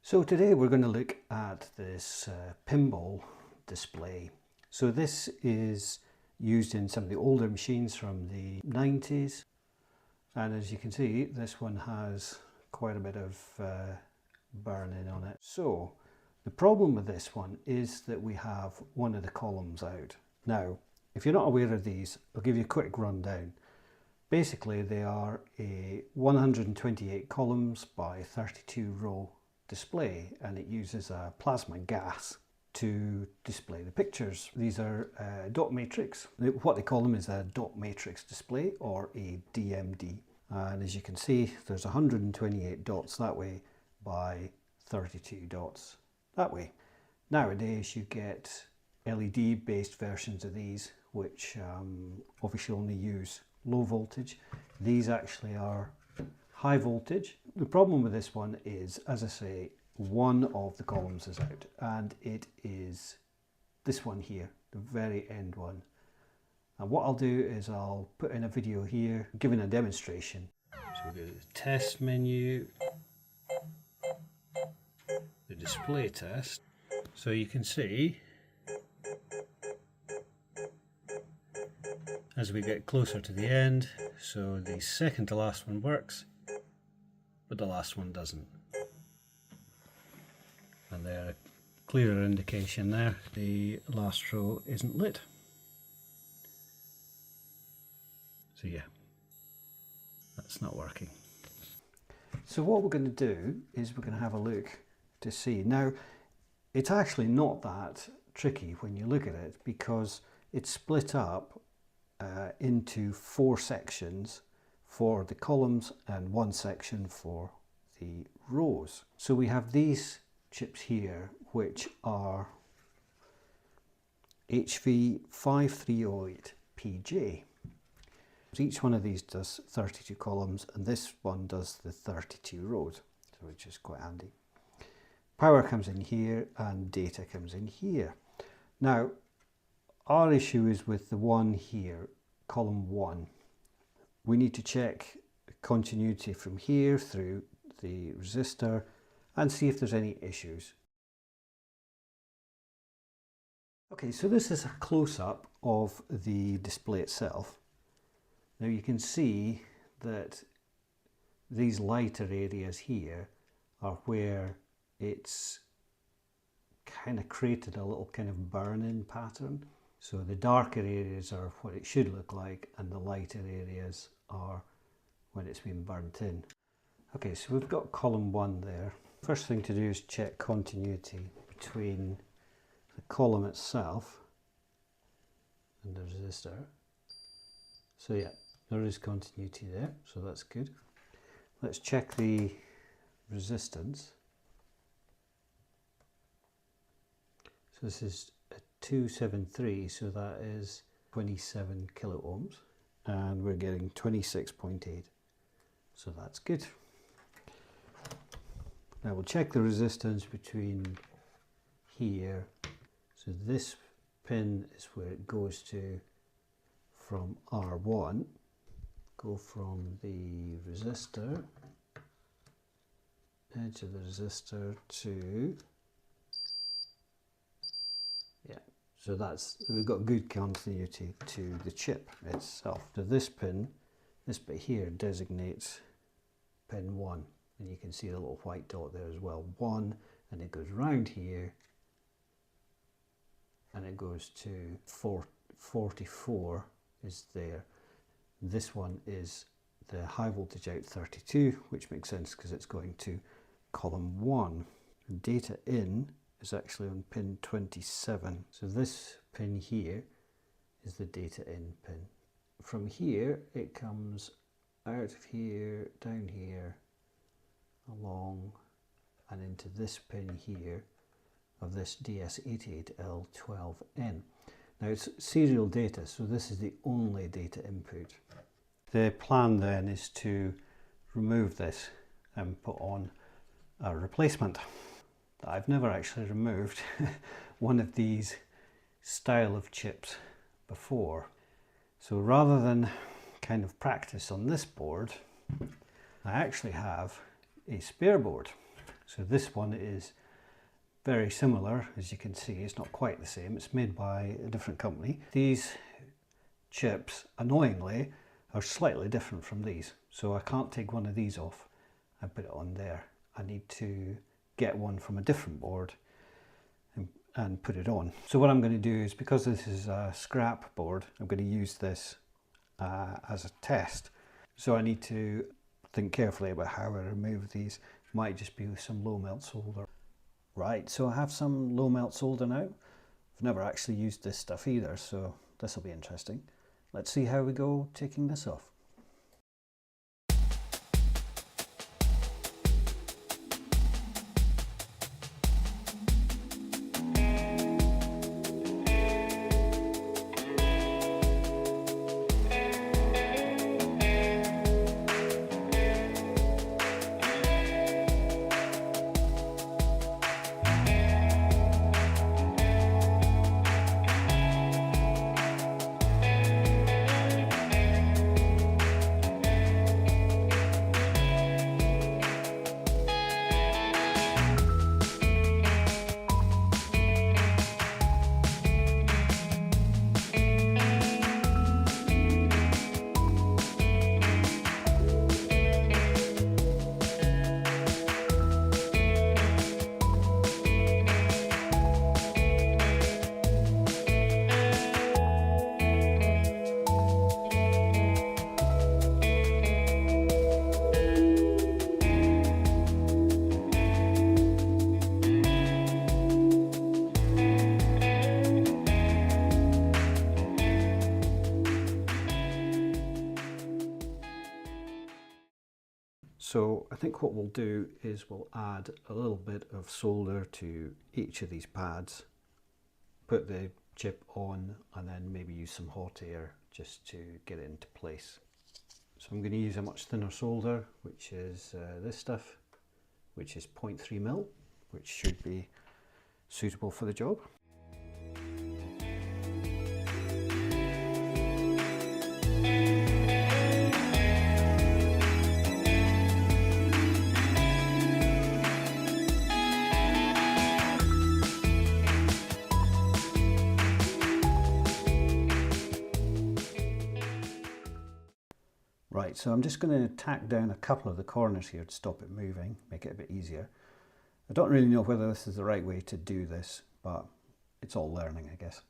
So today we're going to look at this pinball display. So this is used in some of the older machines from the 90s, and as you can see this one has quite a bit of burning on it. So the problem with this one is that we have one of the columns out. Now if you're not aware of these, I'll give you a quick rundown. Basically they are a 128 columns by 32 row display, and it uses a plasma gas to display the pictures. These are dot matrix. What they call them is a dot matrix display, or a DMD. And as you can see, there's 128 dots that way by 32 dots that way. Nowadays you get LED based versions of these, which obviously only use low voltage. These actually are high voltage. The problem with this one is, as I say, one of the columns is out, and it is this one here, the very end one. And what I'll do is I'll put in a video here giving a demonstration. So we go to the test menu, the display test. So you can see as we get closer to the end, so the second to last one works, but the last one doesn't. And there, a clearer indication there, the last row isn't lit. So yeah, that's not working. So what we're going to do is we're going to have a look to see. Now, it's actually not that tricky when you look at it, because it's split up into 4 sections for the columns and 1 section for the rows. So we have these chips here, which are HV5308PJ. Each one of these does 32 columns, and this one does the 32 rows, which is quite handy. Power comes in here and data comes in here. Now our issue is with the one here, column 1. We need to check continuity from here through the resistor and see if there's any issues. Okay, so this is a close-up of the display itself. Now you can see that these lighter areas here are where it's kind of created a little kind of burn-in pattern. So the darker areas are what it should look like, and the lighter areas are when it's been burnt in. Okay, so we've got column 1 there. First thing to do is check continuity between the column itself and the resistor. So yeah, there is continuity there, so that's good. Let's check the resistance. So this is a 273, so that is 27 kilo ohms, and we're getting 26.8, so that's good. Now we'll check the resistance between here. So this pin is where it goes to from R1. Go from the resistor, edge of the resistor to, yeah, so that's, we've got good continuity to the chip itself. So this pin, this bit here, designates pin 1, and you can see the little white dot there as well, 1, and it goes round here and it goes to 44 is there. This one is the high voltage out 32, which makes sense because it's going to column 1. Data in is actually on pin 27. So this pin here is the data in pin. From here it comes out of here, down here, along and into this pin here of this DS88L12N. Now it's serial data, so this is the only data input. The plan then is to remove this and put on a replacement. I've never actually removed one of these style of chips before. So rather than kind of practice on this board, I actually have a spare board. So this one is very similar. As you can see, it's not quite the same. It's made by a different company. These chips, annoyingly, are slightly different from these. So I can't take one of these off and put it on there. I need to get one from a different board and put it on. So what I'm going to do is, because this is a scrap board, I'm going to use this as a test. So I need to think carefully about how I remove these. Might just be with some low melt solder. Right, so I have some low melt solder now. I've never actually used this stuff either, so this will be interesting. Let's see how we go taking this off. So I think what we'll do is we'll add a little bit of solder to each of these pads, put the chip on, and then maybe use some hot air just to get it into place. So I'm going to use a much thinner solder, which is this stuff, which is 0.3 mil, which should be suitable for the job. Right, so I'm just going to tack down a couple of the corners here to stop it moving, make it a bit easier. I don't really know whether this is the right way to do this, but it's all learning, I guess.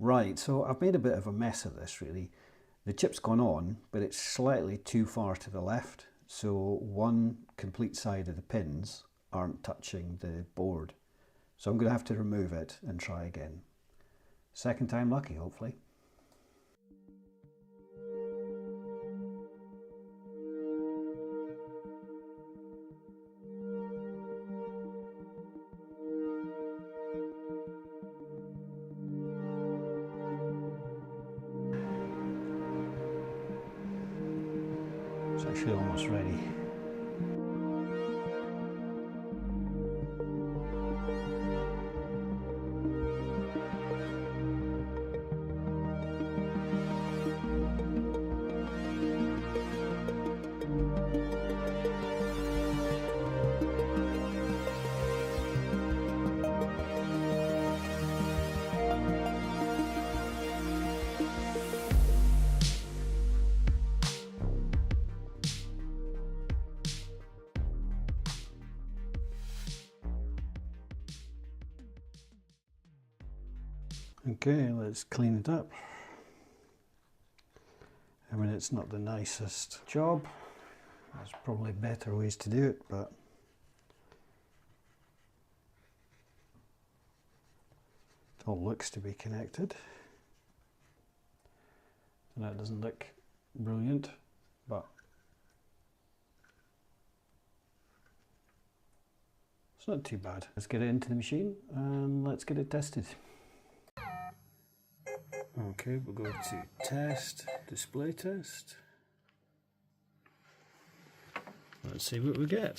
Right, so I've made a bit of a mess of this really. The chip's gone on, but it's slightly too far to the left, so one complete side of the pins aren't touching the board. So I'm going to have to remove it and try again. Second time lucky, hopefully. It's actually almost ready. Okay, let's clean it up. I mean, it's not the nicest job. There's probably better ways to do it, but it all looks to be connected. And that doesn't look brilliant, but It's not too bad. Let's get it into the machine and let's get it tested. Okay, we'll go to test, display test. Let's see what we get.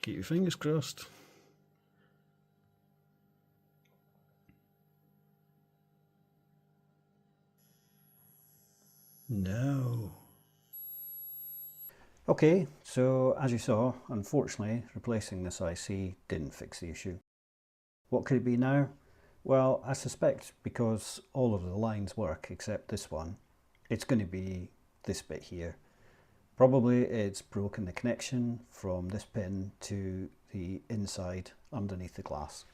Keep your fingers crossed. No. Okay, so as you saw, unfortunately, replacing this IC didn't fix the issue. What could it be now? Well, I suspect because all of the lines work except this one, it's going to be this bit here. Probably it's broken the connection from this pin to the inside underneath the glass.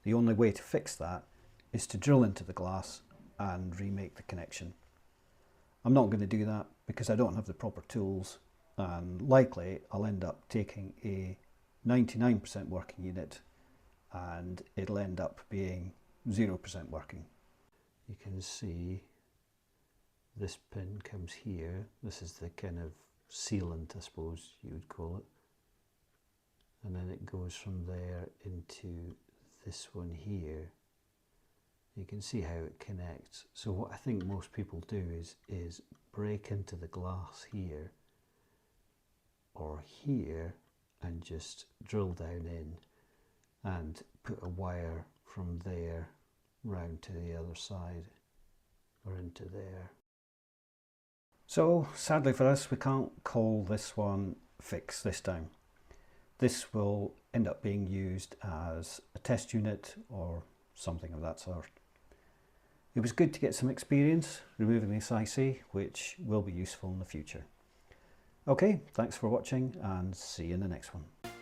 The only way to fix that is to drill into the glass and remake the connection. I'm not going to do that because I don't have the proper tools, and likely I'll end up taking a 99% working unit and it'll end up being 0% working. You can see this pin comes here. This is the kind of sealant, I suppose you would call it. And then it goes from there into this one here. You can see how it connects. So what I think most people do is break into the glass here or here and just drill down in and put a wire from there round to the other side or into there. So sadly for us, we can't call this one fixed this time. This will end up being used as a test unit or something of that sort. It was good to get some experience removing this IC, which will be useful in the future. Okay, thanks for watching and see you in the next one.